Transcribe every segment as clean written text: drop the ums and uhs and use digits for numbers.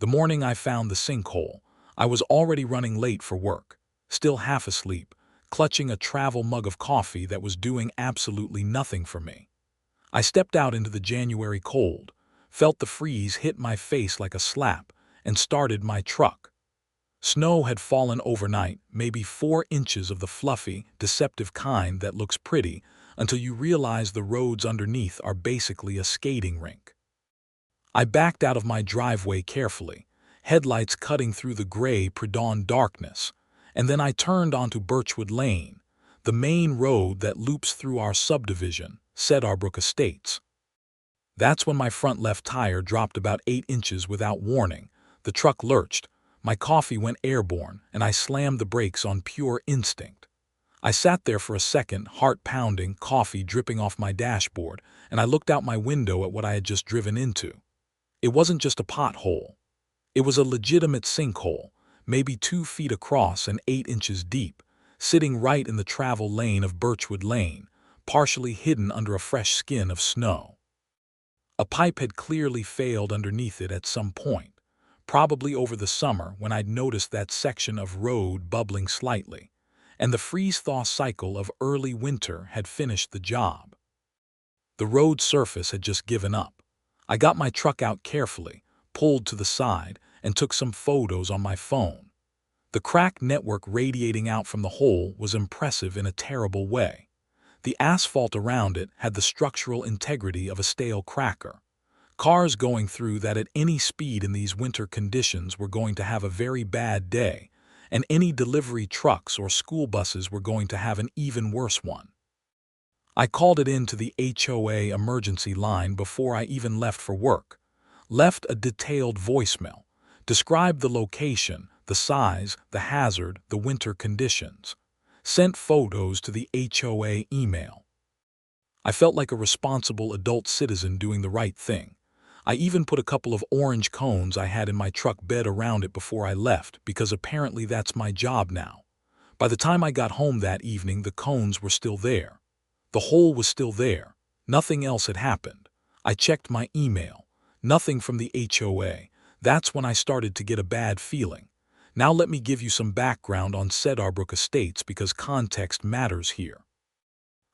The morning I found the sinkhole, I was already running late for work, still half asleep, clutching a travel mug of coffee that was doing absolutely nothing for me. I stepped out into the January cold, felt the freeze hit my face like a slap, and started my truck. Snow had fallen overnight, maybe 4 inches of the fluffy, deceptive kind that looks pretty until you realize the roads underneath are basically a skating rink. I backed out of my driveway carefully, headlights cutting through the gray pre-dawn darkness, and then I turned onto Birchwood Lane, the main road that loops through our subdivision, Cedarbrook Estates. That's when my front left tire dropped about 8 inches without warning. The truck lurched, my coffee went airborne, and I slammed the brakes on pure instinct. I sat there for a second, heart pounding, coffee dripping off my dashboard, and I looked out my window at what I had just driven into. It wasn't just a pothole. It was a legitimate sinkhole, maybe 2 feet across and 8 inches deep, sitting right in the travel lane of Birchwood Lane, partially hidden under a fresh skin of snow. A pipe had clearly failed underneath it at some point, probably over the summer when I'd noticed that section of road bubbling slightly, and the freeze-thaw cycle of early winter had finished the job. The road surface had just given up. I got my truck out carefully, pulled to the side, and took some photos on my phone. The cracked network radiating out from the hole was impressive in a terrible way. The asphalt around it had the structural integrity of a stale cracker. Cars going through that at any speed in these winter conditions were going to have a very bad day, and any delivery trucks or school buses were going to have an even worse one. I called it in to the HOA emergency line before I even left for work, left a detailed voicemail, described the location, the size, the hazard, the winter conditions, sent photos to the HOA email. I felt like a responsible adult citizen doing the right thing. I even put a couple of orange cones I had in my truck bed around it before I left, because apparently that's my job now. By the time I got home that evening, the cones were still there. The hole was still there. Nothing else had happened. I checked my email. Nothing from the HOA. That's when I started to get a bad feeling. Now let me give you some background on Cedarbrook Estates because context matters here.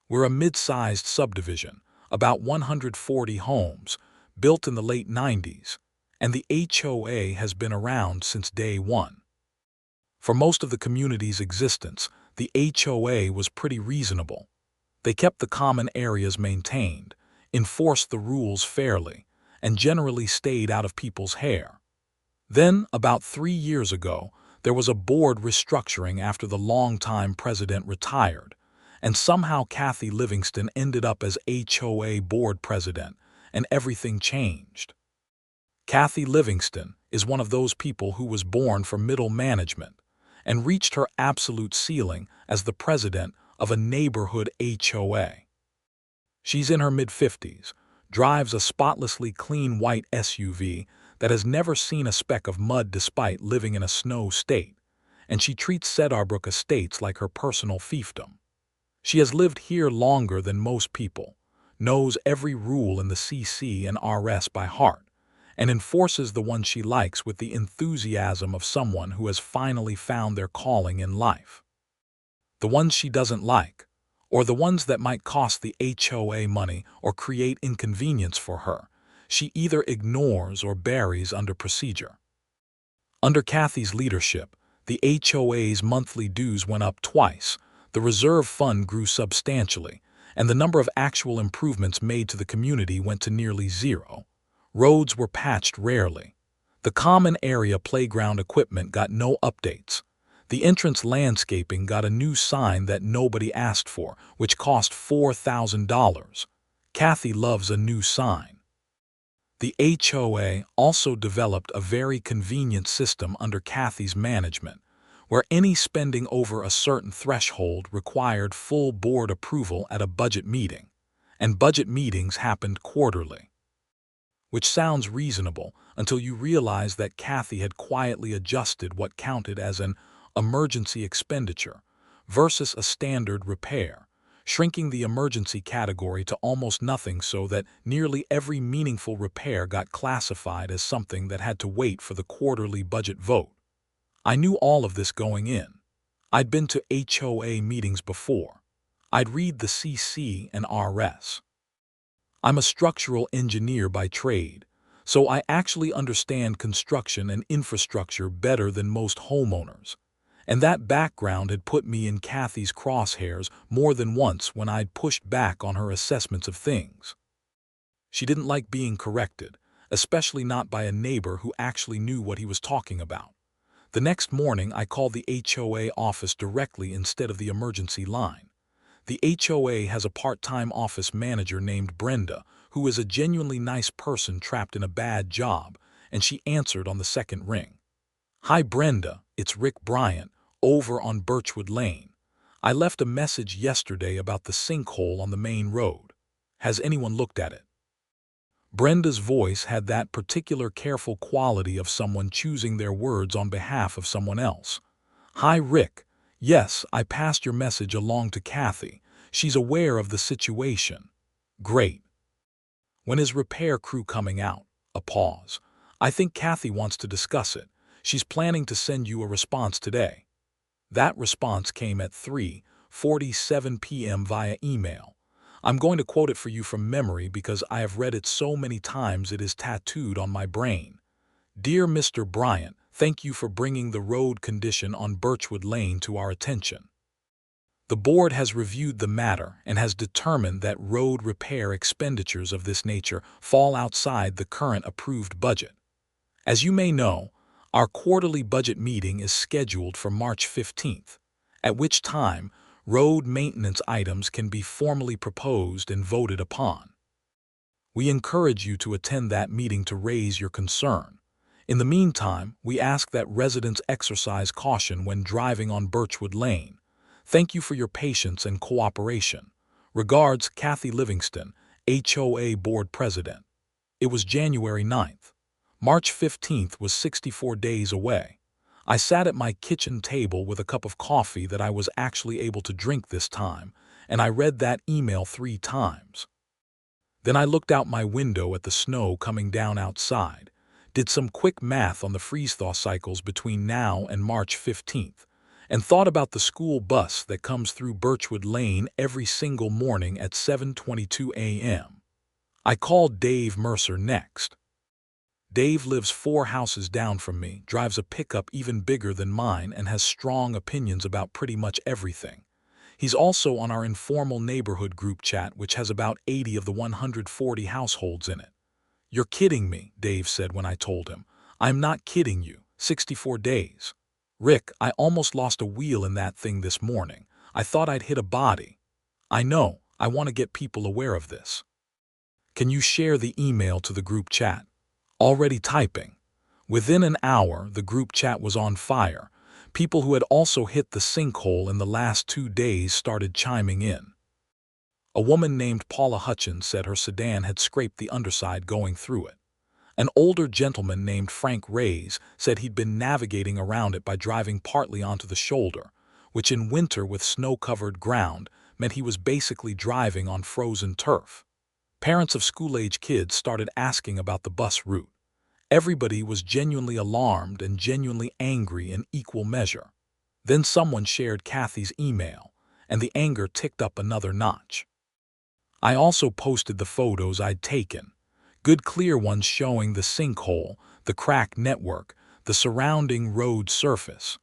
We're a mid-sized subdivision, about 140 homes, built in the late 90s, and the HOA has been around since day one. For most of the community's existence, the HOA was pretty reasonable. They kept the common areas maintained, enforced the rules fairly, and generally stayed out of people's hair. Then, about 3 years ago, there was a board restructuring after the longtime president retired, and somehow Kathy Livingston ended up as HOA board president, and everything changed. Kathy Livingston is one of those people who was born for middle management and reached her absolute ceiling as the president of a neighborhood HOA. She's in her mid-50s, drives a spotlessly clean white SUV that has never seen a speck of mud despite living in a snow state, and she treats Cedarbrook Estates like her personal fiefdom. She has lived here longer than most people, knows every rule in the CC and RS by heart, and enforces the ones she likes with the enthusiasm of someone who has finally found their calling in life. The ones she doesn't like, or the ones that might cost the HOA money or create inconvenience for her, she either ignores or buries under procedure. Under Kathy's leadership, the HOA's monthly dues went up twice, the reserve fund grew substantially, and the number of actual improvements made to the community went to nearly zero. Roads were patched rarely. The common area playground equipment got no updates. The entrance landscaping got a new sign that nobody asked for, which cost $4,000. Kathy loves a new sign. The HOA also developed a very convenient system under Kathy's management, where any spending over a certain threshold required full board approval at a budget meeting, and budget meetings happened quarterly. Which sounds reasonable until you realize that Kathy had quietly adjusted what counted as an emergency expenditure versus a standard repair, shrinking the emergency category to almost nothing so that nearly every meaningful repair got classified as something that had to wait for the quarterly budget vote. I knew all of this going in. I'd been to HOA meetings before. I'd read the CC and RS. I'm a structural engineer by trade, so I actually understand construction and infrastructure better than most homeowners. And that background had put me in Kathy's crosshairs more than once when I'd pushed back on her assessments of things. She didn't like being corrected, especially not by a neighbor who actually knew what he was talking about. The next morning, I called the HOA office directly instead of the emergency line. The HOA has a part-time office manager named Brenda, who is a genuinely nice person trapped in a bad job, and she answered on the second ring. "Hi Brenda, it's Rick Bryant, over on Birchwood Lane. I left a message yesterday about the sinkhole on the main road. Has anyone looked at it?" Brenda's voice had that particular careful quality of someone choosing their words on behalf of someone else. "Hi Rick. Yes, I passed your message along to Kathy. She's aware of the situation." "Great. When is repair crew coming out?" A pause. "I think Kathy wants to discuss it. She's planning to send you a response today." That response came at 3:47 p.m. via email. I'm going to quote it for you from memory because I have read it so many times it is tattooed on my brain. "Dear Mr. Bryant, thank you for bringing the road condition on Birchwood Lane to our attention. The board has reviewed the matter and has determined that road repair expenditures of this nature fall outside the current approved budget. As you may know, our quarterly budget meeting is scheduled for March 15th, at which time road maintenance items can be formally proposed and voted upon. We encourage you to attend that meeting to raise your concern. In the meantime, we ask that residents exercise caution when driving on Birchwood Lane. Thank you for your patience and cooperation. Regards, Kathy Livingston, HOA Board President." It was January 9th. March 15th was 64 days away. I sat at my kitchen table with a cup of coffee that I was actually able to drink this time, and I read that email 3 times. Then I looked out my window at the snow coming down outside, did some quick math on the freeze-thaw cycles between now and March 15th, and thought about the school bus that comes through Birchwood Lane every single morning at 7:22 a.m. I called Dave Mercer next. Dave lives 4 houses down from me, drives a pickup even bigger than mine, and has strong opinions about pretty much everything. He's also on our informal neighborhood group chat, which has about 80 of the 140 households in it. "You're kidding me," Dave said when I told him. "I'm not kidding you. 64 days. Rick, I almost lost a wheel in that thing this morning. I thought I'd hit a body." "I know. I want to get people aware of this." "Can you share the email to the group chat?" Already typing. Within an hour, the group chat was on fire. People who had also hit the sinkhole in the last 2 days started chiming in. A woman named Paula Hutchins said her sedan had scraped the underside going through it. An older gentleman named Frank Reyes said he'd been navigating around it by driving partly onto the shoulder, which in winter with snow-covered ground meant he was basically driving on frozen turf. Parents of school-age kids started asking about the bus route. Everybody was genuinely alarmed and genuinely angry in equal measure. Then someone shared Kathy's email, and the anger ticked up another notch. I also posted the photos I'd taken. Good clear ones showing the sinkhole, the cracked network, the surrounding road surface.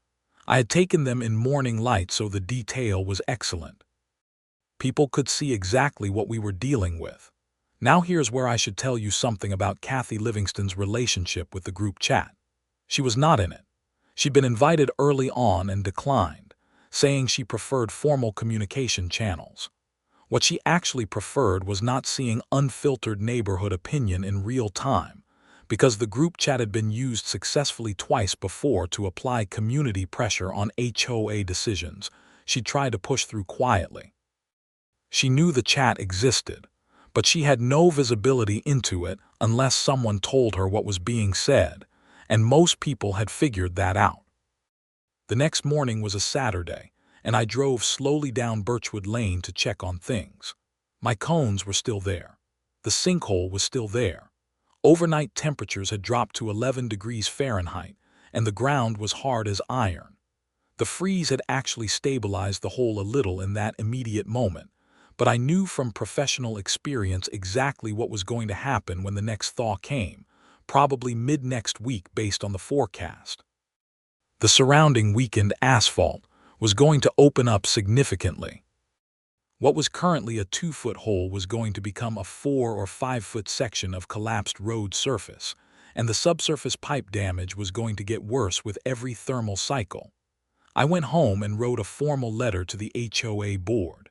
I had taken them in morning light so the detail was excellent. People could see exactly what we were dealing with. Now here's where I should tell you something about Kathy Livingston's relationship with the group chat. She was not in it. She'd been invited early on and declined, saying she preferred formal communication channels. What she actually preferred was not seeing unfiltered neighborhood opinion in real time, because the group chat had been used successfully twice before to apply community pressure on HOA decisions. She tried to push through quietly. She knew the chat existed, but she had no visibility into it unless someone told her what was being said, and most people had figured that out. The next morning was a Saturday, and I drove slowly down Birchwood Lane to check on things. My cones were still there. The sinkhole was still there. Overnight temperatures had dropped to 11 degrees Fahrenheit, and the ground was hard as iron. The freeze had actually stabilized the hole a little in that immediate moment, but I knew from professional experience exactly what was going to happen when the next thaw came, probably mid-next week based on the forecast. The surrounding weakened asphalt was going to open up significantly. What was currently a 2-foot hole was going to become a 4 or 5-foot section of collapsed road surface, and the subsurface pipe damage was going to get worse with every thermal cycle. I went home and wrote a formal letter to the HOA board.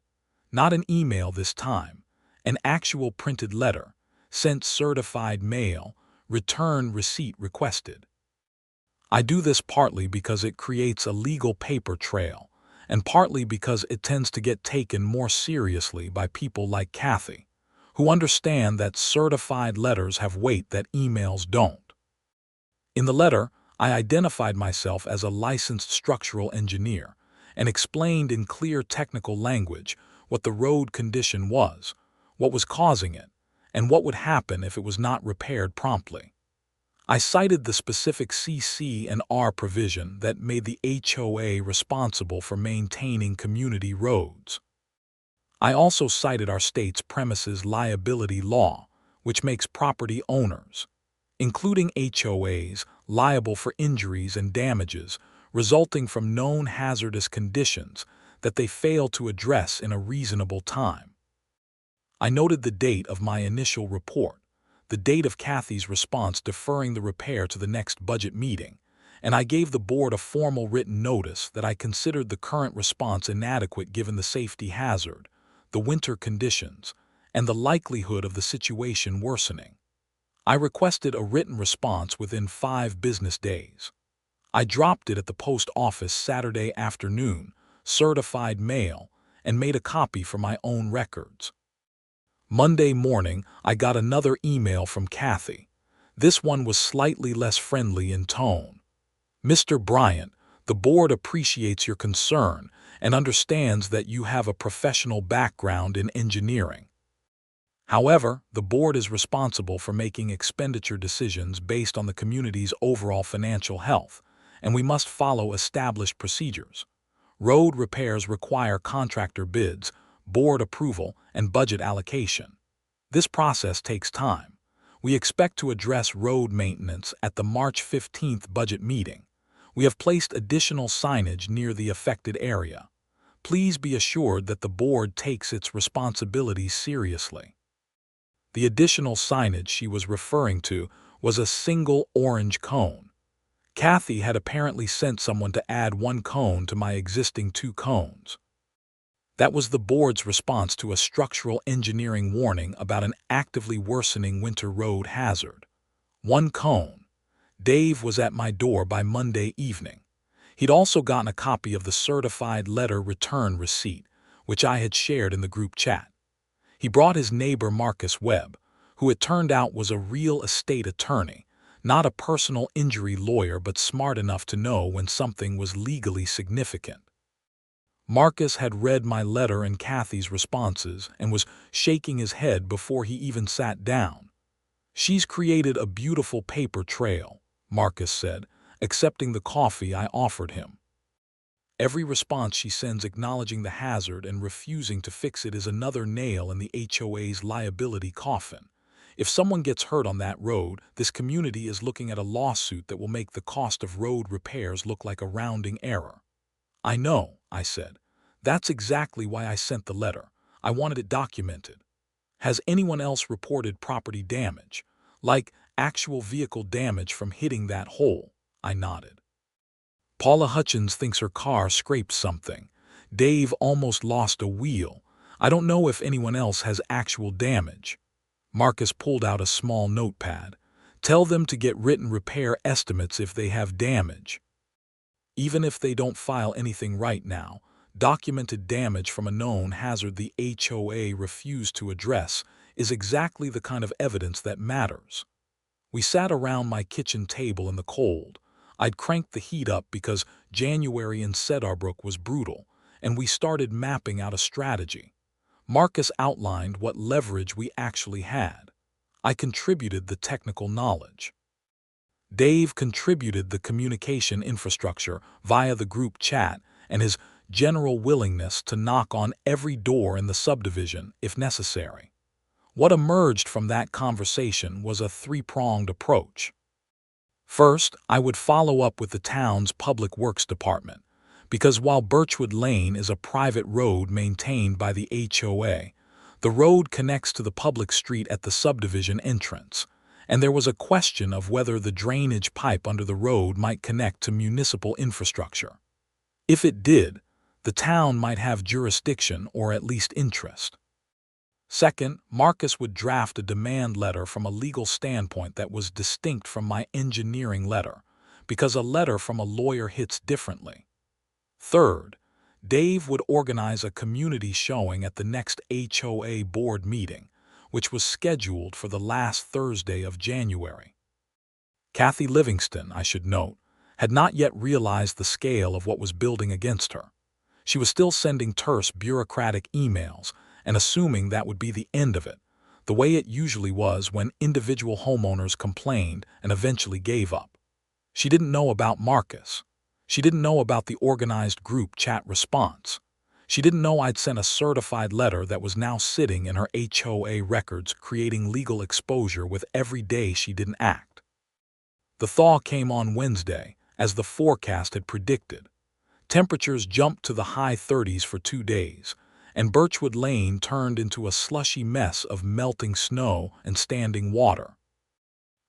Not an email this time, an actual printed letter, sent certified mail, return receipt requested. I do this partly because it creates a legal paper trail, and partly because it tends to get taken more seriously by people like Kathy, who understand that certified letters have weight that emails don't. In the letter, I identified myself as a licensed structural engineer and explained in clear technical language what the road condition was, what was causing it, and what would happen if it was not repaired promptly. I cited the specific CC and R provision that made the HOA responsible for maintaining community roads. I also cited our state's premises liability law, which makes property owners, including HOAs, liable for injuries and damages resulting from known hazardous conditions that they fail to address in a reasonable time. I noted the date of my initial report, the date of Kathy's response deferring the repair to the next budget meeting, and I gave the board a formal written notice that I considered the current response inadequate given the safety hazard, the winter conditions, and the likelihood of the situation worsening. I requested a written response within 5 business days. I dropped it at the post office Saturday afternoon, certified mail, and made a copy for my own records. Monday morning, I got another email from Kathy. This one was slightly less friendly in tone. Mr. Bryant, the board appreciates your concern and understands that you have a professional background in engineering. However, the board is responsible for making expenditure decisions based on the community's overall financial health, and we must follow established procedures. Road repairs require contractor bids, board approval, and budget allocation. This process takes time. We expect to address road maintenance at the March 15th budget meeting. We have placed additional signage near the affected area. Please be assured that the board takes its responsibilities seriously. The additional signage she was referring to was a single orange cone. Kathy had apparently sent someone to add 1 cone to my existing 2 cones. That was the board's response to a structural engineering warning about an actively worsening winter road hazard. 1 cone. Dave was at my door by Monday evening. He'd also gotten a copy of the certified letter return receipt, which I had shared in the group chat. He brought his neighbor Marcus Webb, who it turned out was a real estate attorney, not a personal injury lawyer but smart enough to know when something was legally significant. Marcus had read my letter and Kathy's responses and was shaking his head before he even sat down. "She's created a beautiful paper trail," Marcus said, accepting the coffee I offered him. "Every response she sends acknowledging the hazard and refusing to fix it is another nail in the HOA's liability coffin. If someone gets hurt on that road, this community is looking at a lawsuit that will make the cost of road repairs look like a rounding error." "I know," I said. "That's exactly why I sent the letter. I wanted it documented." "Has anyone else reported property damage, like actual vehicle damage from hitting that hole?" I nodded. "Paula Hutchins thinks her car scraped something. Dave almost lost a wheel. I don't know if anyone else has actual damage." Marcus pulled out a small notepad. "Tell them to get written repair estimates if they have damage. Even if they don't file anything right now, documented damage from a known hazard the HOA refused to address is exactly the kind of evidence that matters." We sat around my kitchen table in the cold. I'd cranked the heat up because January in Cedarbrook was brutal, and we started mapping out a strategy. Marcus outlined what leverage we actually had. I contributed the technical knowledge. Dave contributed the communication infrastructure via the group chat and his general willingness to knock on every door in the subdivision if necessary. What emerged from that conversation was a three-pronged approach. First, I would follow up with the town's public works department, because while Birchwood Lane is a private road maintained by the HOA, the road connects to the public street at the subdivision entrance, and there was a question of whether the drainage pipe under the road might connect to municipal infrastructure. If it did, the town might have jurisdiction or at least interest. Second, Marcus would draft a demand letter from a legal standpoint that was distinct from my engineering letter, because a letter from a lawyer hits differently. Third, Dave would organize a community showing at the next HOA board meeting, which was scheduled for the last Thursday of January. Kathy Livingston, I should note, had not yet realized the scale of what was building against her. She was still sending terse bureaucratic emails and assuming that would be the end of it, the way it usually was when individual homeowners complained and eventually gave up. She didn't know about Marcus. She didn't know about the organized group chat response. She didn't know I'd sent a certified letter that was now sitting in her HOA records, creating legal exposure with every day she didn't act. The thaw came on Wednesday, as the forecast had predicted. Temperatures jumped to the high 30s for 2 days, and Birchwood Lane turned into a slushy mess of melting snow and standing water.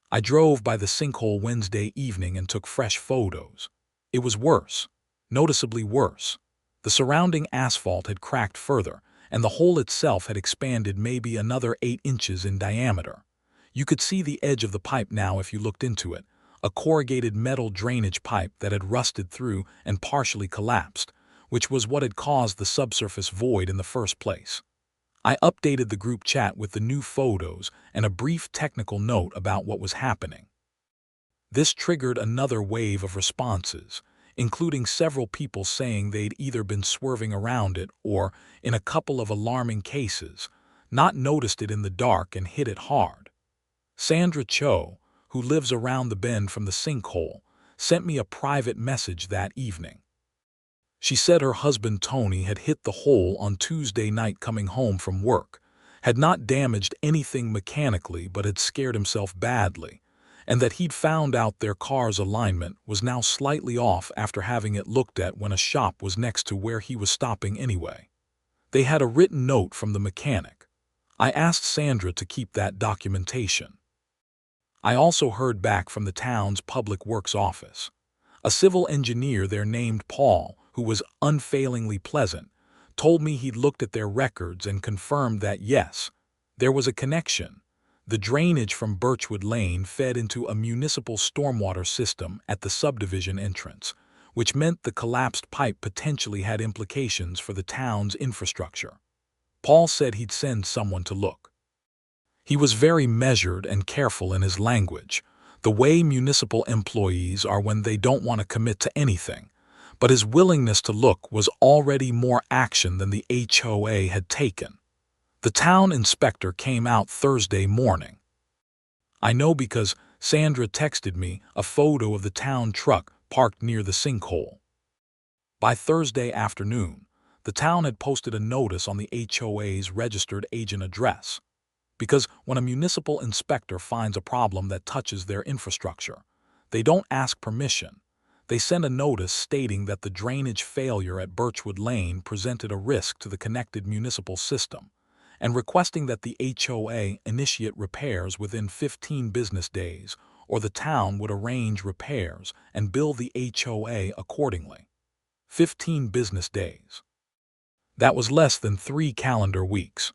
I drove by the sinkhole Wednesday evening and took fresh photos. It was worse, noticeably worse. The surrounding asphalt had cracked further, and the hole itself had expanded maybe another 8 inches in diameter. You could see the edge of the pipe now if you looked into it, a corrugated metal drainage pipe that had rusted through and partially collapsed, which was what had caused the subsurface void in the first place. I updated the group chat with the new photos and a brief technical note about what was happening. This triggered another wave of responses, including several people saying they'd either been swerving around it or, in a couple of alarming cases, not noticed it in the dark and hit it hard. Sandra Cho, who lives around the bend from the sinkhole, sent me a private message that evening. She said her husband Tony had hit the hole on Tuesday night coming home from work, had not damaged anything mechanically but had scared himself badly, and that he'd found out their car's alignment was now slightly off after having it looked at when a shop was next to where he was stopping anyway. They had a written note from the mechanic. I asked Sandra to keep that documentation. I also heard back from the town's public works office. A civil engineer there named Paul, who was unfailingly pleasant, told me he'd looked at their records and confirmed that yes, there was a connection. The drainage from Birchwood Lane fed into a municipal stormwater system at the subdivision entrance, which meant the collapsed pipe potentially had implications for the town's infrastructure. Paul said he'd send someone to look. He was very measured and careful in his language, the way municipal employees are when they don't want to commit to anything, but his willingness to look was already more action than the HOA had taken. The town inspector came out Thursday morning. I know because Sandra texted me a photo of the town truck parked near the sinkhole. By Thursday afternoon, the town had posted a notice on the HOA's registered agent address, because when a municipal inspector finds a problem that touches their infrastructure, they don't ask permission. They send a notice stating that the drainage failure at Birchwood Lane presented a risk to the connected municipal system, and requesting that the HOA initiate repairs within 15 business days, or the town would arrange repairs and bill the HOA accordingly. 15 business days. That was less than 3 calendar weeks.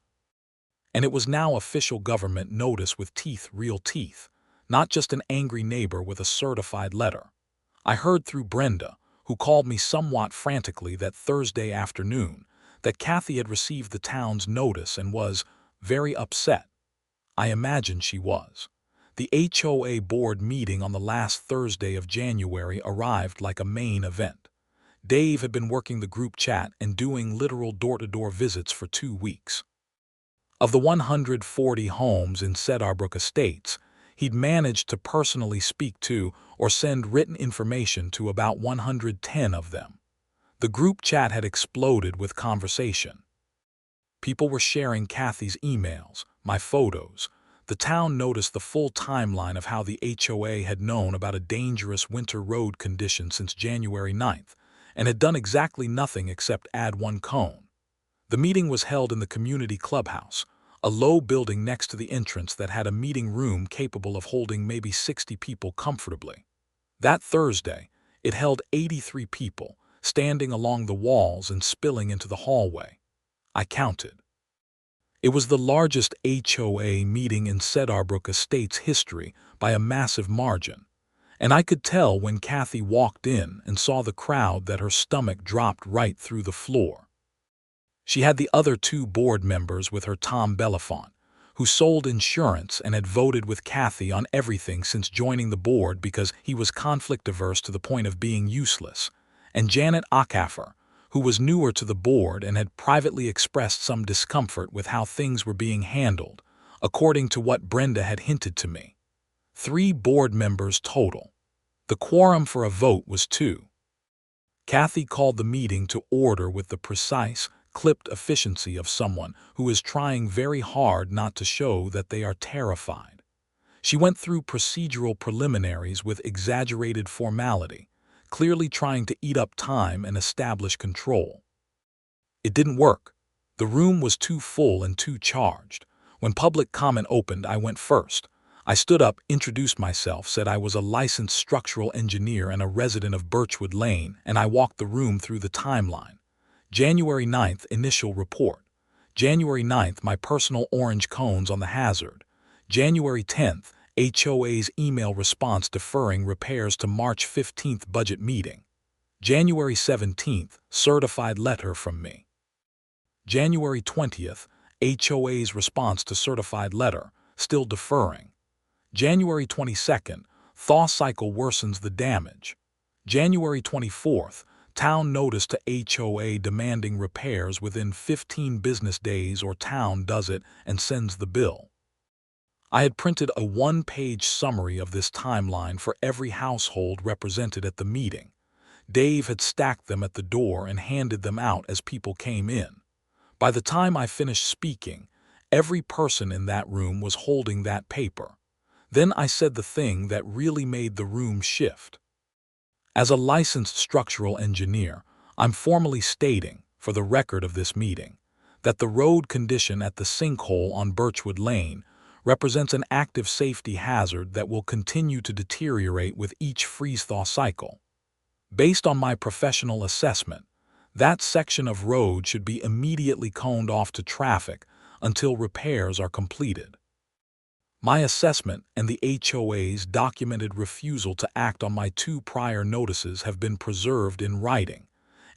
And it was now official government notice with teeth, real teeth, not just an angry neighbor with a certified letter. I heard through Brenda, who called me somewhat frantically that Thursday afternoon, that Kathy had received the town's notice and was very upset. I imagine she was. The HOA board meeting on the last Thursday of January arrived like a main event. Dave had been working the group chat and doing literal door-to-door visits for 2 weeks. Of the 140 homes in Cedarbrook Estates, he'd managed to personally speak to or send written information to about 110 of them. The group chat had exploded with conversation. People were sharing Kathy's emails, my photos. The town noticed the full timeline of how the HOA had known about a dangerous winter road condition since January 9th, and had done exactly nothing except add one cone. The meeting was held in the community clubhouse, a low building next to the entrance that had a meeting room capable of holding maybe 60 people comfortably. That Thursday, it held 83 people, standing along the walls and spilling into the hallway. I counted. It was the largest HOA meeting in Cedarbrook Estates history by a massive margin, and I could tell when Kathy walked in and saw the crowd that her stomach dropped right through the floor. She had the other 2 board members with her, Tom Belafont, who sold insurance and had voted with Kathy on everything since joining the board because he was conflict-averse to the point of being useless, and Janet Acaffer, who was newer to the board and had privately expressed some discomfort with how things were being handled, according to what Brenda had hinted to me. 3 board members total. The quorum for a vote was 2. Kathy called the meeting to order with the precise, clipped efficiency of someone who is trying very hard not to show that they are terrified. She went through procedural preliminaries with exaggerated formality, clearly trying to eat up time and establish control. It didn't work. The room was too full and too charged. When public comment opened, I went first. I stood up, introduced myself, said I was a licensed structural engineer and a resident of Birchwood Lane, and I walked the room through the timeline. January 9th, initial report. January 9th, my personal orange cones on the hazard. January 10th, HOA's email response deferring repairs to March 15th budget meeting. January 17th, certified letter from me. January 20th, HOA's response to certified letter, still deferring. January 22nd, thaw cycle worsens the damage. January 24th, town notice to HOA demanding repairs within 15 business days or town does it and sends the bill. I had printed a 1-page summary of this timeline for every household represented at the meeting. Dave had stacked them at the door and handed them out as people came in. By the time I finished speaking, every person in that room was holding that paper. Then I said the thing that really made the room shift. As a licensed structural engineer, I'm formally stating, for the record of this meeting, that the road condition at the sinkhole on Birchwood Lane represents an active safety hazard that will continue to deteriorate with each freeze-thaw cycle. Based on my professional assessment, that section of road should be immediately coned off to traffic until repairs are completed. My assessment and the HOA's documented refusal to act on my 2 prior notices have been preserved in writing.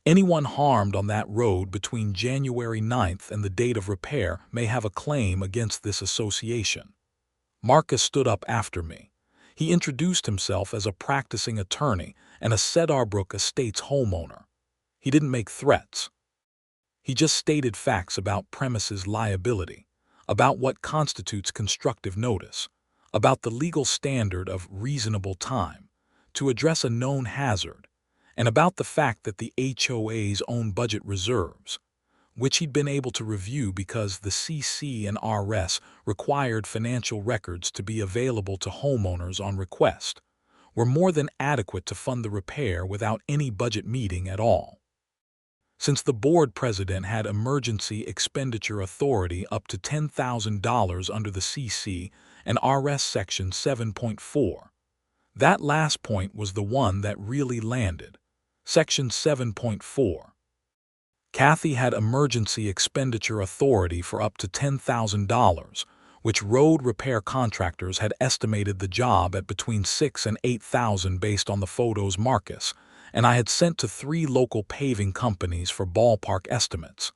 Anyone harmed on that road between January 9th and the date of repair may have a claim against this association. Marcus stood up after me. He introduced himself as a practicing attorney and a Cedarbrook Estates homeowner. He didn't make threats. He just stated facts about premises liability, about what constitutes constructive notice, about the legal standard of reasonable time to address a known hazard, and about the fact that the HOA's own budget reserves, which he'd been able to review because the CC and RS required financial records to be available to homeowners on request, were more than adequate to fund the repair without any budget meeting at all. Since the board president had emergency expenditure authority up to $10,000 under the CC and RS Section 7.4, that last point was the one that really landed. Section 7.4. Kathy had emergency expenditure authority for up to $10,000, which road repair contractors had estimated the job at between $6,000 and $8,000 based on the photos Marcus and I had sent to 3 local paving companies for ballpark estimates.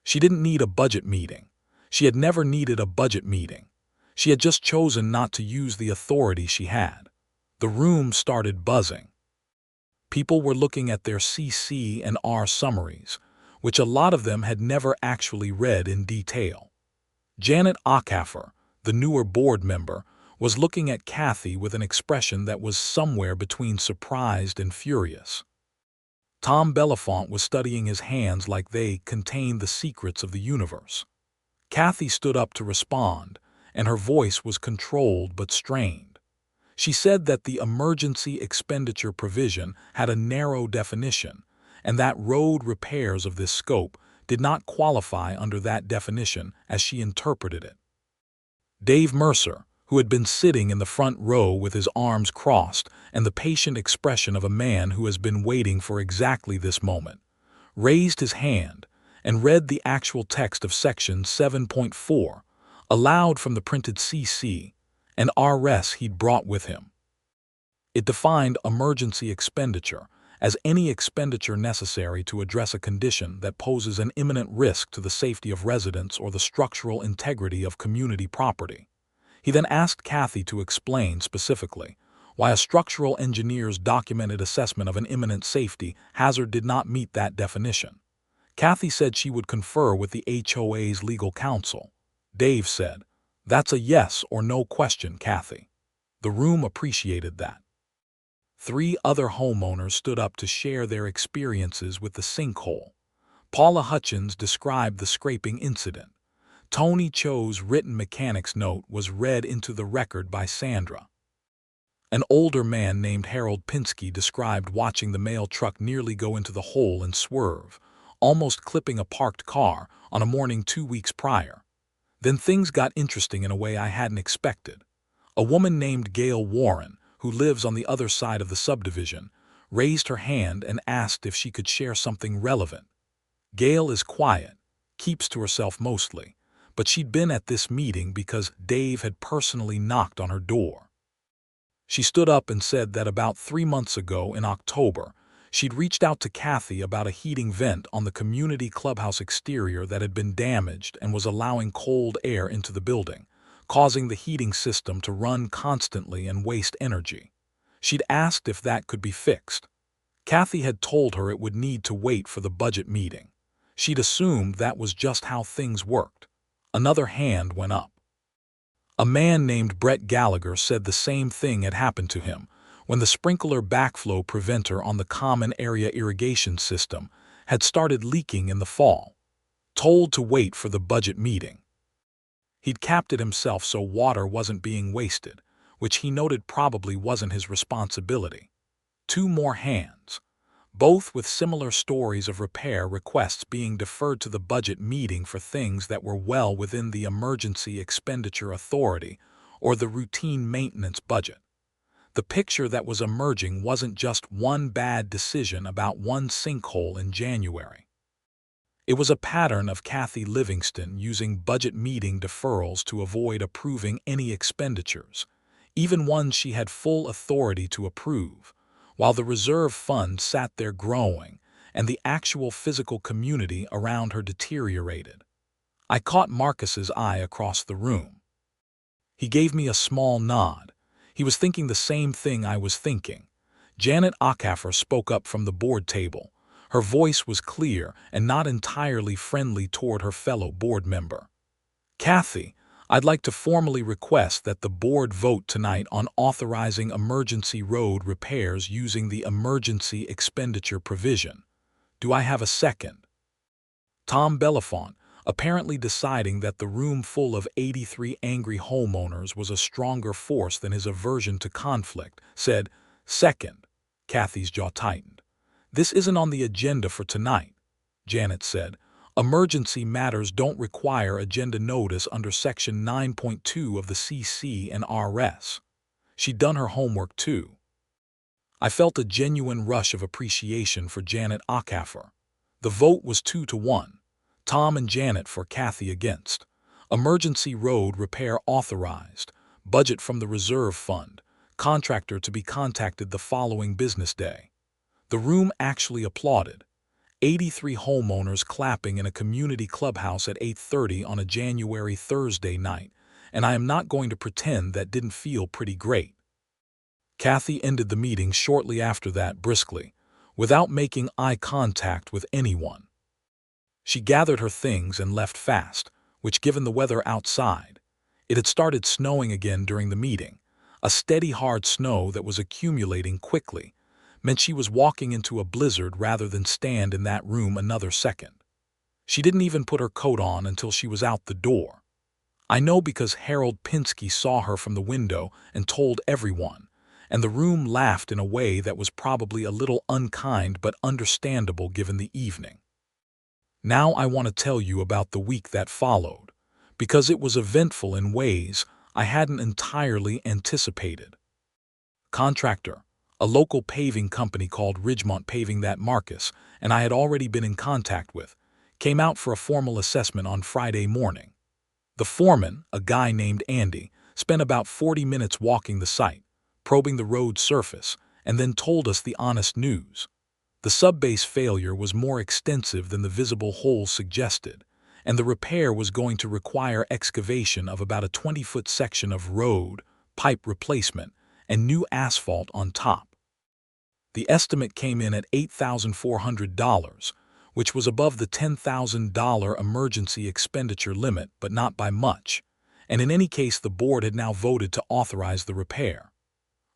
She didn't need a budget meeting. She had never needed a budget meeting. She had just chosen not to use the authority she had. The room started buzzing. People were looking at their CC and R summaries, which a lot of them had never actually read in detail. Janet Acaffer, the newer board member, was looking at Kathy with an expression that was somewhere between surprised and furious. Tom Belafont was studying his hands like they contained the secrets of the universe. Kathy stood up to respond, and her voice was controlled but strained. She said that the emergency expenditure provision had a narrow definition, and that road repairs of this scope did not qualify under that definition as she interpreted it. Dave Mercer, who had been sitting in the front row with his arms crossed and the patient expression of a man who has been waiting for exactly this moment, raised his hand and read the actual text of Section 7.4, aloud from the printed CC and RS he'd brought with him. It defined emergency expenditure as any expenditure necessary to address a condition that poses an imminent risk to the safety of residents or the structural integrity of community property. He then asked Kathy to explain specifically why a structural engineer's documented assessment of an imminent safety hazard did not meet that definition. Kathy said she would confer with the HOA's legal counsel. Dave said, "That's a yes or no question, Kathy." The room appreciated that. 3 other homeowners stood up to share their experiences with the sinkhole. Paula Hutchins described the scraping incident. Tony Cho's written mechanic's note was read into the record by Sandra. An older man named Harold Pinsky described watching the mail truck nearly go into the hole and swerve, almost clipping a parked car on a morning 2 weeks prior. Then things got interesting in a way I hadn't expected. A woman named Gail Warren, who lives on the other side of the subdivision, raised her hand and asked if she could share something relevant. Gail is quiet, keeps to herself mostly, but she'd been at this meeting because Dave had personally knocked on her door. She stood up and said that about 3 months ago in October, she'd reached out to Kathy about a heating vent on the community clubhouse exterior that had been damaged and was allowing cold air into the building, causing the heating system to run constantly and waste energy. She'd asked if that could be fixed. Kathy had told her it would need to wait for the budget meeting. She'd assumed that was just how things worked. Another hand went up. A man named Brett Gallagher said the same thing had happened to him when the sprinkler backflow preventer on the common area irrigation system had started leaking in the fall. Told to wait for the budget meeting. He'd capped it himself so water wasn't being wasted, which he noted probably wasn't his responsibility. 2 more hands, both with similar stories of repair requests being deferred to the budget meeting for things that were well within the emergency expenditure authority or the routine maintenance budget. The picture that was emerging wasn't just one bad decision about one sinkhole in January. It was a pattern of Kathy Livingston using budget meeting deferrals to avoid approving any expenditures, even ones she had full authority to approve, while the reserve fund sat there growing and the actual physical community around her deteriorated. I caught Marcus's eye across the room. He gave me a small nod. He was thinking the same thing I was thinking. Janet Acaffer spoke up from the board table. Her voice was clear and not entirely friendly toward her fellow board member. "Kathy, I'd like to formally request that the board vote tonight on authorizing emergency road repairs using the emergency expenditure provision. Do I have a second?" Tom Belafont, apparently deciding that the room full of 83 angry homeowners was a stronger force than his aversion to conflict, said, "Second." Kathy's jaw tightened. "This isn't on the agenda for tonight," Janet said. "Emergency matters don't require agenda notice under Section 9.2 of the CC and RS. She'd done her homework too. I felt a genuine rush of appreciation for Janet Acaffer. The vote was 2-1. Tom and Janet for, Kathy against. Emergency road repair authorized. Budget from the reserve fund. Contractor to be contacted the following business day. The room actually applauded. 83 homeowners clapping in a community clubhouse at 8:30 on a January Thursday night, and I am not going to pretend that didn't feel pretty great. Kathy ended the meeting shortly after that briskly. without making eye contact with anyone. She gathered her things and left fast, which, given the weather outside, it had started snowing again during the meeting. A steady, hard snow that was accumulating quickly meant she was walking into a blizzard rather than stand in that room another second. She didn't even put her coat on until she was out the door. I know because Harold Pinsky saw her from the window and told everyone, and the room laughed in a way that was probably a little unkind but understandable given the evening. Now I want to tell you about the week that followed, because it was eventful in ways I hadn't entirely anticipated. Contractor, a local paving company called Ridgemont Paving that Marcus and I had already been in contact with, came out for a formal assessment on Friday morning. The foreman, a guy named Andy, spent about 40 minutes walking the site, probing the road's surface, and then told us the honest news. The subbase failure was more extensive than the visible holes suggested, and the repair was going to require excavation of about a 20-foot section of road, pipe replacement, and new asphalt on top. The estimate came in at $8,400, which was above the $10,000 emergency expenditure limit, but not by much, and in any case the board had now voted to authorize the repair.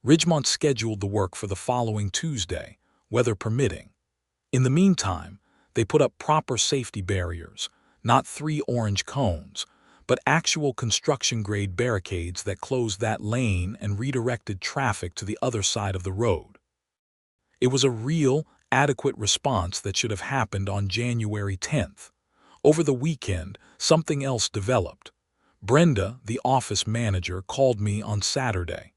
Ridgemont scheduled the work for the following Tuesday, weather permitting. In the meantime, they put up proper safety barriers, not 3 orange cones, but actual construction-grade barricades that closed that lane and redirected traffic to the other side of the road. It was a real, adequate response that should have happened on January 10th. Over the weekend, something else developed. Brenda, the office manager, called me on Saturday.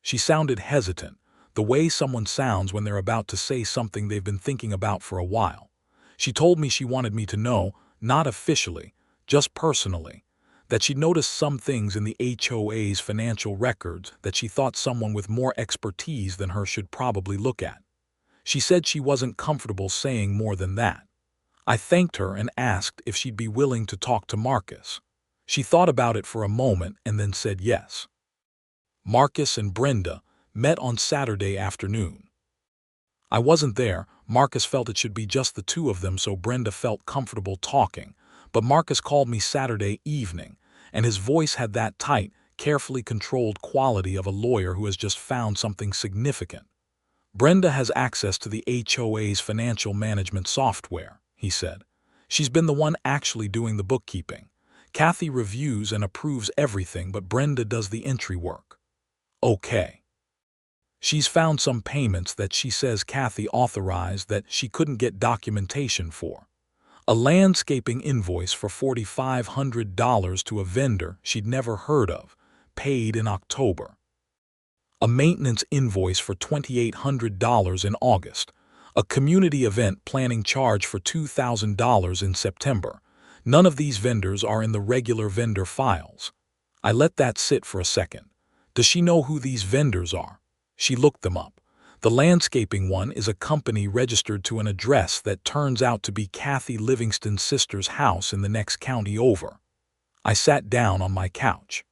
She sounded hesitant, the way someone sounds when they're about to say something they've been thinking about for a while. She told me she wanted me to know, not officially, just personally, that she'd noticed some things in the HOA's financial records that she thought someone with more expertise than her should probably look at. She said she wasn't comfortable saying more than that. I thanked her and asked if she'd be willing to talk to Marcus. She thought about it for a moment and then said yes. Marcus and Brenda met on Saturday afternoon. I wasn't there. Marcus felt it should be just the two of them, so Brenda felt comfortable talking. But Marcus called me Saturday evening, and his voice had that tight, carefully controlled quality of a lawyer who has just found something significant. Brenda has access to the HOA's financial management software, he said. She's been the one actually doing the bookkeeping. Kathy reviews and approves everything, but Brenda does the entry work. Okay. She's found some payments that she says Kathy authorized that she couldn't get documentation for. A landscaping invoice for $4,500 to a vendor she'd never heard of, paid in October. A maintenance invoice for $2,800 in August. A community event planning charge for $2,000 in September. None of these vendors are in the regular vendor files. I let that sit for a second. Does she know who these vendors are? She looked them up. The landscaping one is a company registered to an address that turns out to be Kathy Livingston's sister's house in the next county over. I sat down on my couch.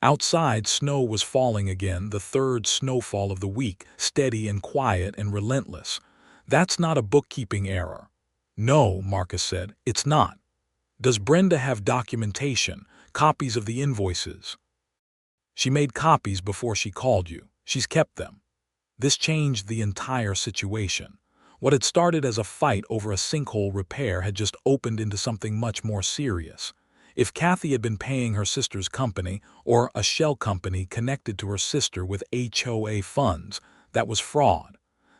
Outside, snow was falling again, the third snowfall of the week, steady and quiet and relentless. That's not a bookkeeping error. No, Marcus said, it's not. Does Brenda have documentation, copies of the invoices? She made copies before she called you. She's kept them. This changed the entire situation. What had started as a fight over a sinkhole repair had just opened into something much more serious. If Kathy had been paying her sister's company, or a shell company connected to her sister with HOA funds, that was fraud.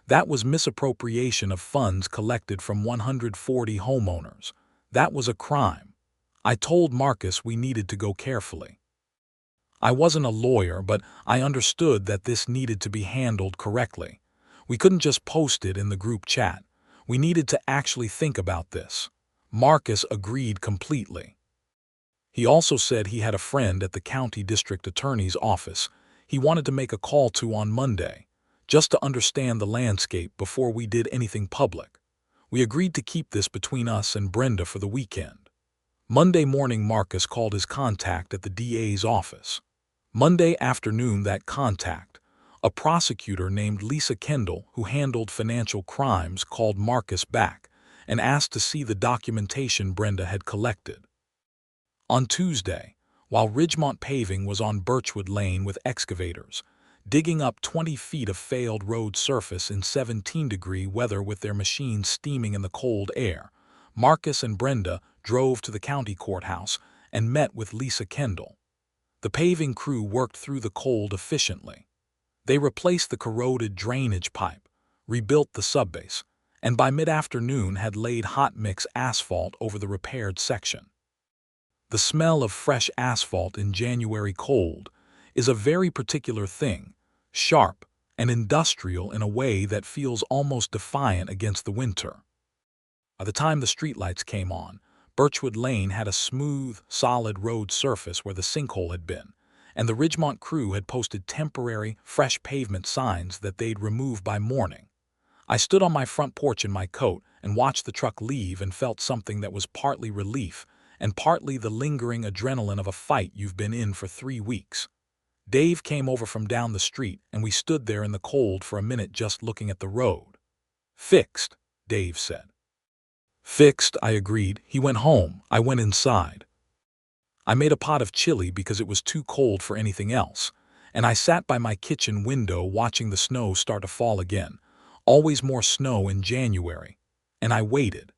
That was misappropriation of funds collected from 140 homeowners. That was a crime. I told Marcus we needed to go carefully. I wasn't a lawyer, but I understood that this needed to be handled correctly. We couldn't just post it in the group chat. We needed to actually think about this. Marcus agreed completely. He also said he had a friend at the county district attorney's office he wanted to make a call to on Monday, just to understand the landscape before we did anything public. We agreed to keep this between us and Brenda for the weekend. Monday morning, Marcus called his contact at the DA's office. Monday afternoon, that contact, A prosecutor named Lisa Kendall, who handled financial crimes, called Marcus back and asked to see the documentation Brenda had collected. On Tuesday, while Ridgemont Paving was on Birchwood Lane with excavators, digging up 20 feet of failed road surface in 17-degree weather with their machines steaming in the cold air, Marcus and Brenda drove to the county courthouse and met with Lisa Kendall. The paving crew worked through the cold efficiently. They replaced the corroded drainage pipe, rebuilt the subbase, and by mid-afternoon had laid hot mix asphalt over the repaired section. The smell of fresh asphalt in January cold is a very particular thing, sharp and industrial in a way that feels almost defiant against the winter. By the time the streetlights came on, Birchwood Lane had a smooth, solid road surface where the sinkhole had been, and the Ridgemont crew had posted temporary, fresh pavement signs that they'd remove by morning. I stood on my front porch in my coat and watched the truck leave and felt something that was partly relief and partly the lingering adrenaline of a fight you've been in for 3 weeks. Dave came over from down the street, and we stood there in the cold for a minute just looking at the road. "Fixed," Dave said. "Fixed," I agreed. He went home. I went inside. I made a pot of chili because it was too cold for anything else, and I sat by my kitchen window watching the snow start to fall again. Always more snow in January. And I waited.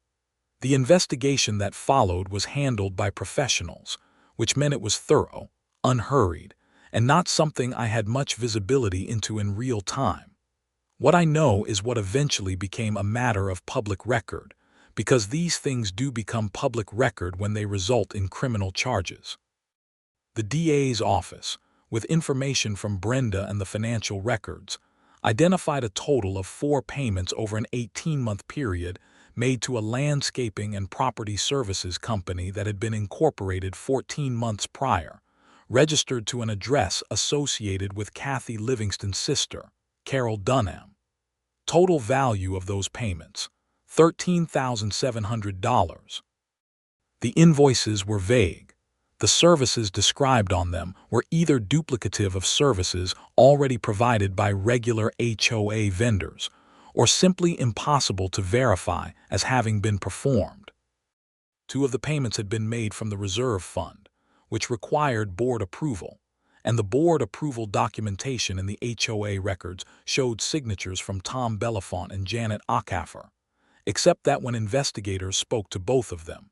The investigation that followed was handled by professionals, which meant it was thorough, unhurried, and not something I had much visibility into in real time. What I know is what eventually became a matter of public record, because these things do become public record when they result in criminal charges. The DA's office, with information from Brenda and the financial records, identified a total of 4 payments over an 18-month period made to a landscaping and property services company that had been incorporated 14 months prior, registered to an address associated with Kathy Livingston's sister, Carol Dunham. Total value of those payments, $13,700. The invoices were vague. The services described on them were either duplicative of services already provided by regular HOA vendors, or simply impossible to verify as having been performed. 2 of the payments had been made from the reserve fund, which required board approval, and the board approval documentation in the HOA records showed signatures from Tom Belafont and Janet Acaffer, except that when investigators spoke to both of them,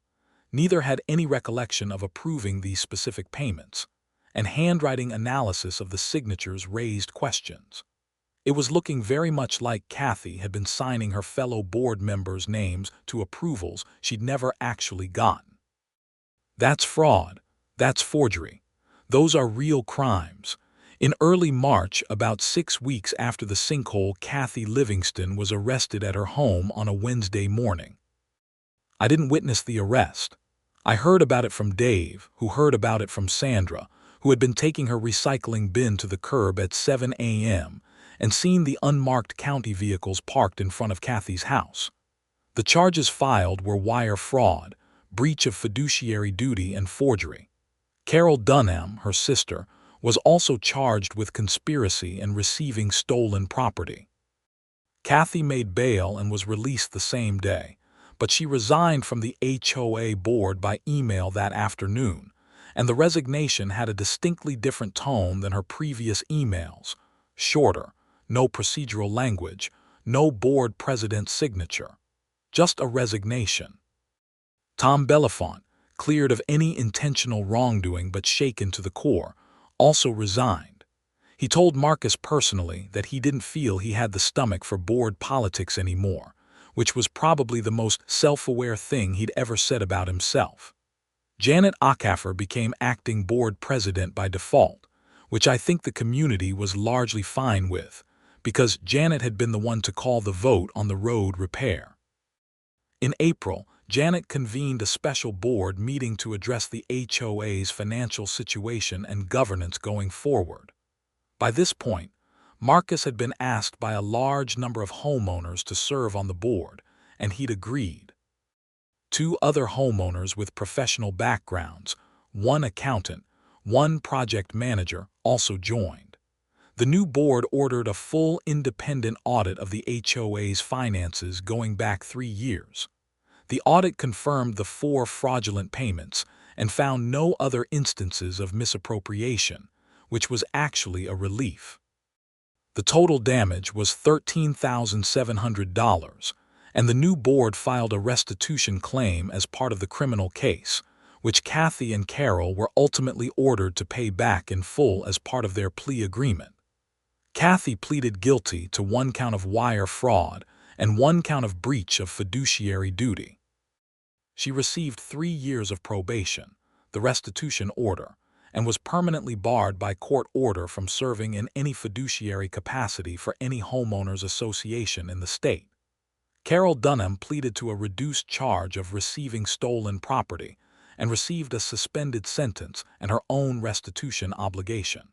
neither had any recollection of approving these specific payments, and handwriting analysis of the signatures raised questions. It was looking very much like Kathy had been signing her fellow board members' names to approvals she'd never actually gotten. That's fraud. That's forgery. Those are real crimes. In early March, about 6 weeks after the sinkhole, Kathy Livingston was arrested at her home on a Wednesday morning. I didn't witness the arrest. I heard about it from Dave, who heard about it from Sandra, who had been taking her recycling bin to the curb at 7 a.m. and seen the unmarked county vehicles parked in front of Kathy's house. The charges filed were wire fraud, breach of fiduciary duty, and forgery. Carol Dunham, her sister, was also charged with conspiracy and receiving stolen property. Kathy made bail and was released the same day, but she resigned from the HOA board by email that afternoon, and the resignation had a distinctly different tone than her previous emails. Shorter, no procedural language, no board president's signature. Just a resignation. Tom Belafont, cleared of any intentional wrongdoing but shaken to the core, also resigned. He told Marcus personally that he didn't feel he had the stomach for board politics anymore, which was probably the most self-aware thing he'd ever said about himself. Janet Acaffer became acting board president by default, which I think the community was largely fine with, because Janet had been the one to call the vote on the road repair. In April, Janet convened a special board meeting to address the HOA's financial situation and governance going forward. By this point, Marcus had been asked by a large number of homeowners to serve on the board, and he'd agreed. 2 other homeowners with professional backgrounds, 1 accountant, 1 project manager, also joined. The new board ordered a full independent audit of the HOA's finances going back 3 years. The audit confirmed the 4 fraudulent payments and found no other instances of misappropriation, which was actually a relief. The total damage was $13,700, and the new board filed a restitution claim as part of the criminal case, which Kathy and Carol were ultimately ordered to pay back in full as part of their plea agreement. Kathy pleaded guilty to 1 count of wire fraud and 1 count of breach of fiduciary duty. She received 3 years of probation, the restitution order, and was permanently barred by court order from serving in any fiduciary capacity for any homeowners association in the state. Carol Dunham pleaded to a reduced charge of receiving stolen property and received a suspended sentence and her own restitution obligation.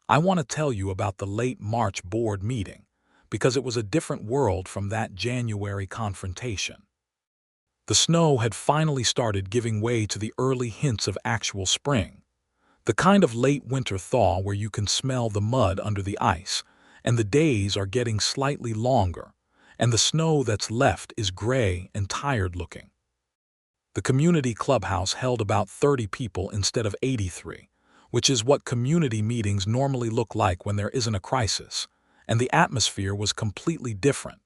I want to tell you about the late March board meeting because it was a different world from that January confrontation. The snow had finally started giving way to the early hints of actual spring, the kind of late winter thaw where you can smell the mud under the ice, and the days are getting slightly longer, and the snow that's left is gray and tired looking. The community clubhouse held about 30 people instead of 83, which is what community meetings normally look like when there isn't a crisis, and the atmosphere was completely different.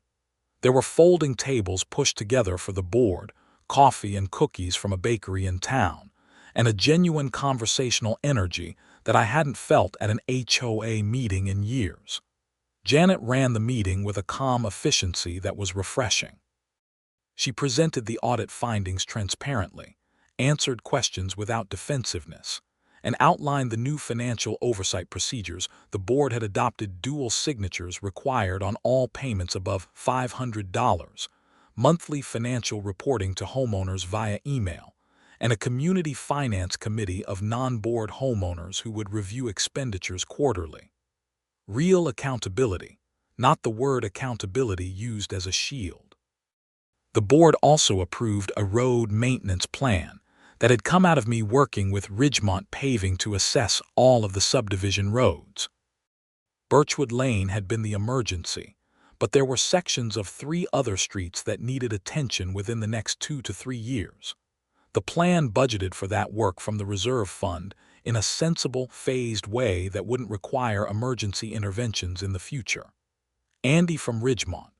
There were folding tables pushed together for the board, coffee and cookies from a bakery in town, and a genuine conversational energy that I hadn't felt at an HOA meeting in years. Janet ran the meeting with a calm efficiency that was refreshing. She presented the audit findings transparently, answered questions without defensiveness, and outlined the new financial oversight procedures. The board had adopted dual signatures required on all payments above $500, monthly financial reporting to homeowners via email, and a community finance committee of non-board homeowners who would review expenditures quarterly. Real accountability, not the word accountability used as a shield. The board also approved a road maintenance plan that had come out of me working with Ridgemont Paving to assess all of the subdivision roads. Birchwood Lane had been the emergency, but there were sections of 3 other streets that needed attention within the next 2 to 3 years. The plan budgeted for that work from the reserve fund in a sensible, phased way that wouldn't require emergency interventions in the future. Andy from Ridgemont,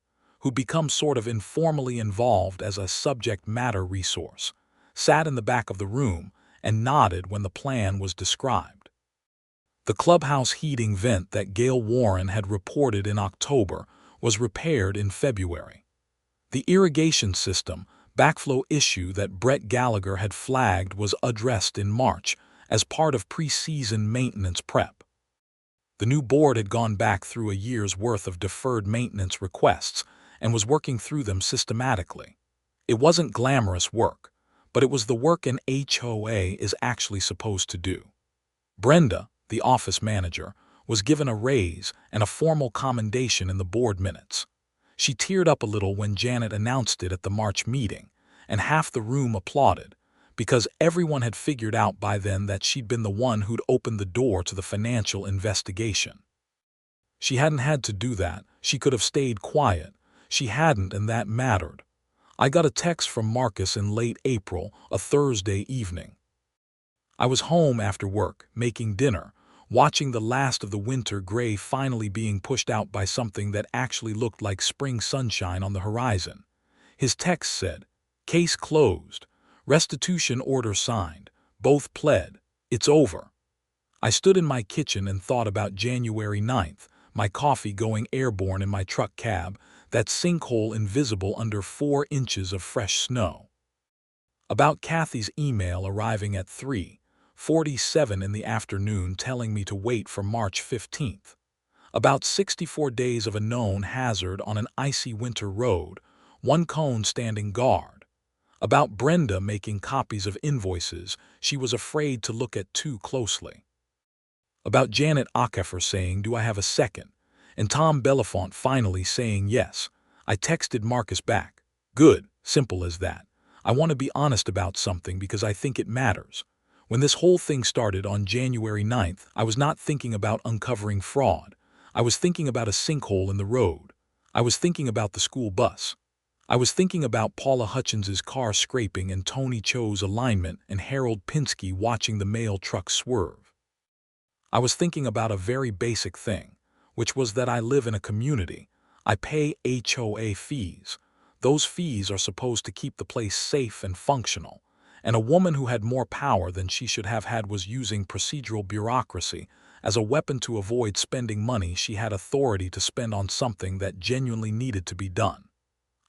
who'd become sort of informally involved as a subject matter resource, sat in the back of the room and nodded when the plan was described. The clubhouse heating vent that Gail Warren had reported in October was repaired in February. The irrigation system backflow issue that Brett Gallagher had flagged was addressed in March as part of pre-season maintenance prep. The new board had gone back through a year's worth of deferred maintenance requests and was working through them systematically. It wasn't glamorous work, but it was the work an HOA is actually supposed to do. Brenda, the office manager, was given a raise and a formal commendation in the board minutes. She teared up a little when Janet announced it at the March meeting, and half the room applauded, because everyone had figured out by then that she'd been the one who'd opened the door to the financial investigation. She hadn't had to do that. She could have stayed quiet. She hadn't, and that mattered. I got a text from Marcus in late April, a Thursday evening. I was home after work, making dinner, watching the last of the winter gray finally being pushed out by something that actually looked like spring sunshine on the horizon. His text said, "Case closed. Restitution order signed. Both pled. It's over." I stood in my kitchen and thought about January 9th, my coffee going airborne in my truck cab, that sinkhole invisible under 4 inches of fresh snow. About Kathy's email arriving at 3:47 in the afternoon telling me to wait for March 15th. About 64 days of a known hazard on an icy winter road, 1 cone standing guard. About Brenda making copies of invoices she was afraid to look at too closely. About Janet Ackefer saying, "Do I have a second?" and Tom Belafonte finally saying yes. I texted Marcus back. "Good, simple as that. I want to be honest about something because I think it matters. When this whole thing started on January 9th, I was not thinking about uncovering fraud. I was thinking about a sinkhole in the road. I was thinking about the school bus. I was thinking about Paula Hutchins's car scraping and Tony Cho's alignment and Harold Pinsky watching the mail truck swerve. I was thinking about a very basic thing, which was that I live in a community. I pay HOA fees. Those fees are supposed to keep the place safe and functional. And a woman who had more power than she should have had was using procedural bureaucracy as a weapon to avoid spending money she had authority to spend on something that genuinely needed to be done.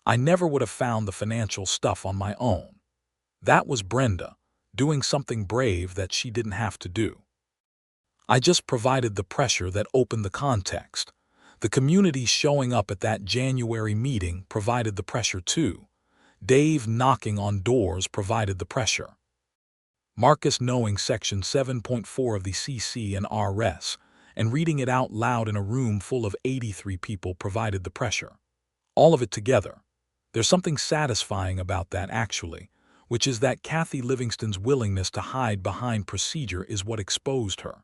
I never would have found the financial stuff on my own. That was Brenda, doing something brave that she didn't have to do. I just provided the pressure that opened the context. The community showing up at that January meeting provided the pressure too. Dave knocking on doors provided the pressure. Marcus knowing Section 7.4 of the CC and RS and reading it out loud in a room full of 83 people provided the pressure. All of it together. There's something satisfying about that, actually, which is that Kathy Livingston's willingness to hide behind procedure is what exposed her.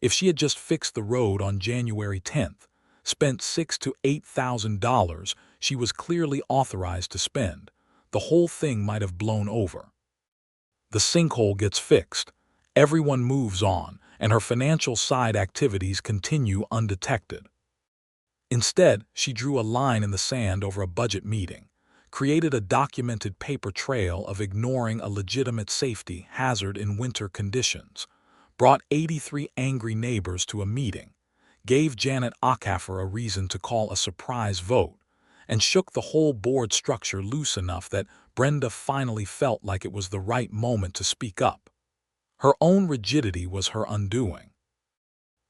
If she had just fixed the road on January 10th, spent $6,000 to $8,000 she was clearly authorized to spend, the whole thing might have blown over. The sinkhole gets fixed, everyone moves on, and her financial side activities continue undetected. Instead, she drew a line in the sand over a budget meeting, created a documented paper trail of ignoring a legitimate safety hazard in winter conditions, brought 83 angry neighbors to a meeting, gave Janet Acaffer a reason to call a surprise vote, and shook the whole board structure loose enough that Brenda finally felt like it was the right moment to speak up. Her own rigidity was her undoing.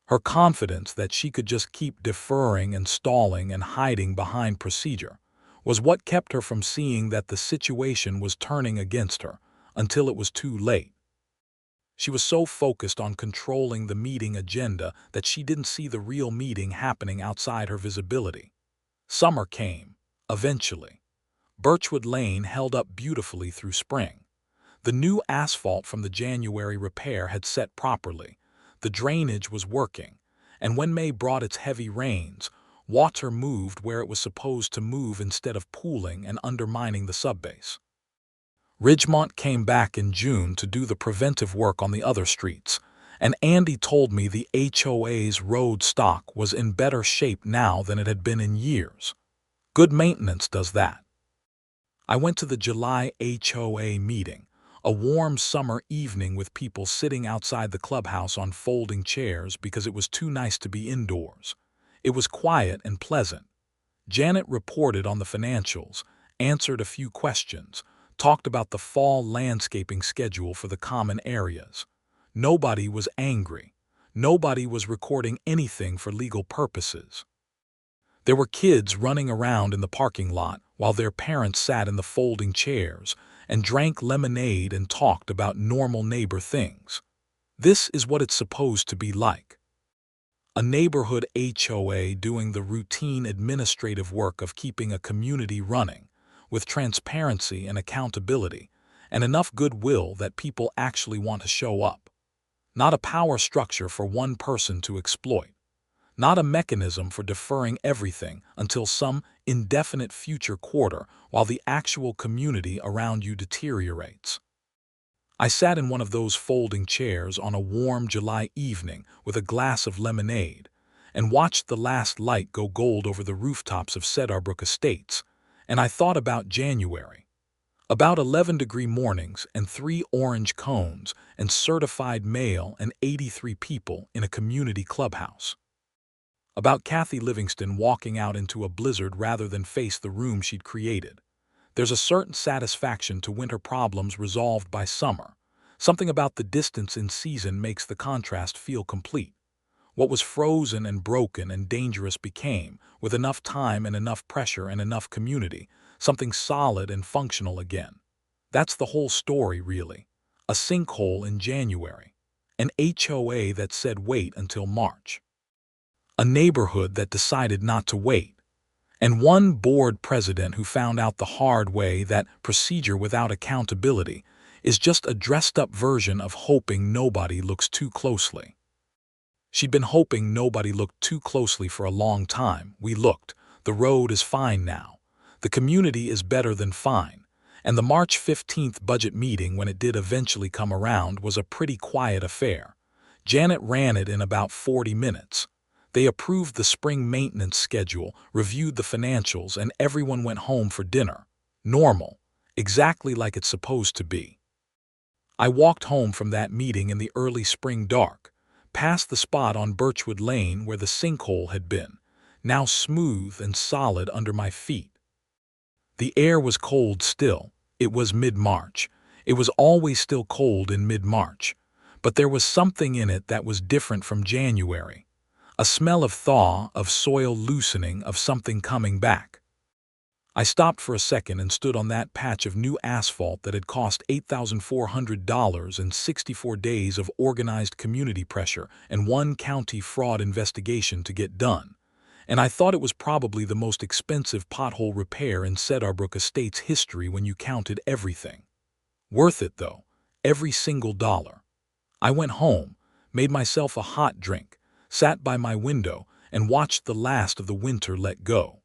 Her confidence that she could just keep deferring and stalling and hiding behind procedure was what kept her from seeing that the situation was turning against her until it was too late. She was so focused on controlling the meeting agenda that she didn't see the real meeting happening outside her visibility. Summer came, eventually. Birchwood Lane held up beautifully through spring. The new asphalt from the January repair had set properly. The drainage was working, and when May brought its heavy rains, water moved where it was supposed to move instead of pooling and undermining the subbase. Ridgemont came back in June to do the preventive work on the other streets, and Andy told me the HOA's road stock was in better shape now than it had been in years. Good maintenance does that. I went to the July HOA meeting, a warm summer evening with people sitting outside the clubhouse on folding chairs because it was too nice to be indoors. It was quiet and pleasant. Janet reported on the financials, answered a few questions, talked about the fall landscaping schedule for the common areas. Nobody was angry. Nobody was recording anything for legal purposes. There were kids running around in the parking lot while their parents sat in the folding chairs and drank lemonade and talked about normal neighbor things. This is what it's supposed to be like. A neighborhood HOA doing the routine administrative work of keeping a community running, with transparency and accountability, and enough goodwill that people actually want to show up. Not a power structure for one person to exploit. Not a mechanism for deferring everything until some indefinite future quarter while the actual community around you deteriorates. I sat in one of those folding chairs on a warm July evening with a glass of lemonade and watched the last light go gold over the rooftops of Cedarbrook Estates, and I thought about January. About 11-degree mornings and 3 orange cones and certified mail and 83 people in a community clubhouse. About Kathy Livingston walking out into a blizzard rather than face the room she'd created. There's a certain satisfaction to winter problems resolved by summer. Something about the distance in season makes the contrast feel complete. What was frozen and broken and dangerous became, with enough time and enough pressure and enough community, something solid and functional again. That's the whole story, really. A sinkhole in January. An HOA that said wait until March. A neighborhood that decided not to wait. And one board president who found out the hard way that procedure without accountability is just a dressed-up version of hoping nobody looks too closely. She'd been hoping nobody looked too closely for a long time. We looked. The road is fine now. The community is better than fine. And the March 15th budget meeting, when it did eventually come around, was a pretty quiet affair. Janet ran it in about 40 minutes. They approved the spring maintenance schedule, reviewed the financials, and everyone went home for dinner. Normal. Exactly like it's supposed to be. I walked home from that meeting in the early spring dark, past the spot on Birchwood Lane where the sinkhole had been, now smooth and solid under my feet. The air was cold still. It was mid-March. It was always still cold in mid-March. But there was something in it that was different from January. A smell of thaw, of soil loosening, of something coming back. I stopped for a second and stood on that patch of new asphalt that had cost $8,400 and 64 days of organized community pressure and one county fraud investigation to get done. And I thought it was probably the most expensive pothole repair in Cedarbrook Estates history when you counted everything. Worth it, though. Every single dollar. I went home, made myself a hot drink, sat by my window, and watched the last of the winter let go.